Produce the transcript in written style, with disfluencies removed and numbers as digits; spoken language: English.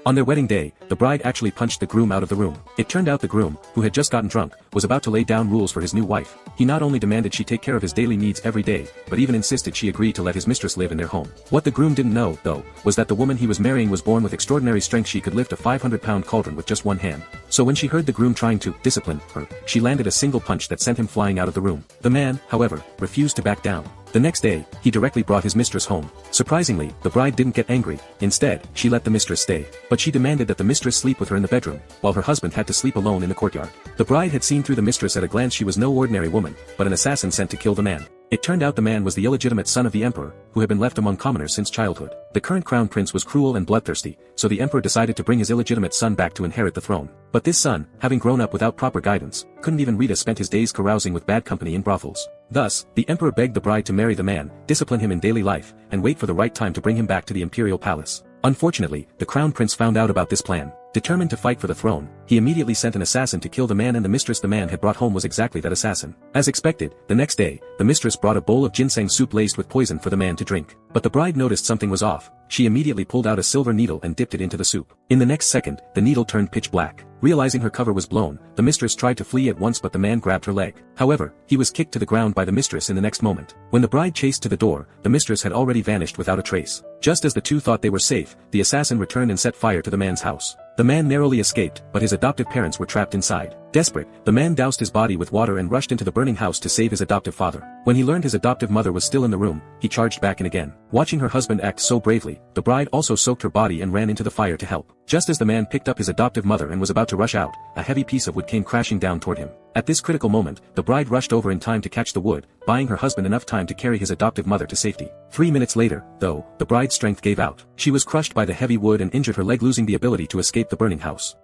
On their wedding day, the bride actually punched the groom out of the room. It turned out the groom, who had just gotten drunk, was about to lay down rules for his new wife. He not only demanded she take care of his daily needs every day, but even insisted she agree to let his mistress live in their home. What the groom didn't know, though, was that the woman he was marrying was born with extraordinary strength. She could lift a 500-pound cauldron with just one hand. So when she heard the groom trying to discipline her, she landed a single punch that sent him flying out of the room. The man, however, refused to back down. The next day, he directly brought his mistress home. Surprisingly, the bride didn't get angry. Instead, she let the mistress stay. But she demanded that the mistress sleep with her in the bedroom, while her husband had to sleep alone in the courtyard. The bride had seen through the mistress at a glance. She was no ordinary woman, but an assassin sent to kill the man. It turned out the man was the illegitimate son of the emperor, who had been left among commoners since childhood. The current crown prince was cruel and bloodthirsty, so the emperor decided to bring his illegitimate son back to inherit the throne. But this son, having grown up without proper guidance, couldn't even read. Spent his days carousing with bad company in brothels. Thus, the emperor begged the bride to marry the man, discipline him in daily life, and wait for the right time to bring him back to the imperial palace. Unfortunately, the crown prince found out about this plan. Determined to fight for the throne, he immediately sent an assassin to kill the man, and the mistress the man had brought home was exactly that assassin. As expected, the next day, the mistress brought a bowl of ginseng soup laced with poison for the man to drink. But the bride noticed something was off. She immediately pulled out a silver needle and dipped it into the soup. In the next second, the needle turned pitch black. Realizing her cover was blown, the mistress tried to flee at once, but the man grabbed her leg. However, he was kicked to the ground by the mistress in the next moment. When the bride chased to the door, the mistress had already vanished without a trace. Just as the two thought they were safe, the assassin returned and set fire to the man's house. The man narrowly escaped, but his adoptive parents were trapped inside. Desperate, the man doused his body with water and rushed into the burning house to save his adoptive father. When he learned his adoptive mother was still in the room, he charged back in again. Watching her husband act so bravely, the bride also soaked her body and ran into the fire to help. Just as the man picked up his adoptive mother and was about to rush out, a heavy piece of wood came crashing down toward him. At this critical moment, the bride rushed over in time to catch the wood, buying her husband enough time to carry his adoptive mother to safety. 3 minutes later, though, the bride's strength gave out. She was crushed by the heavy wood and injured her leg, losing the ability to escape the burning house.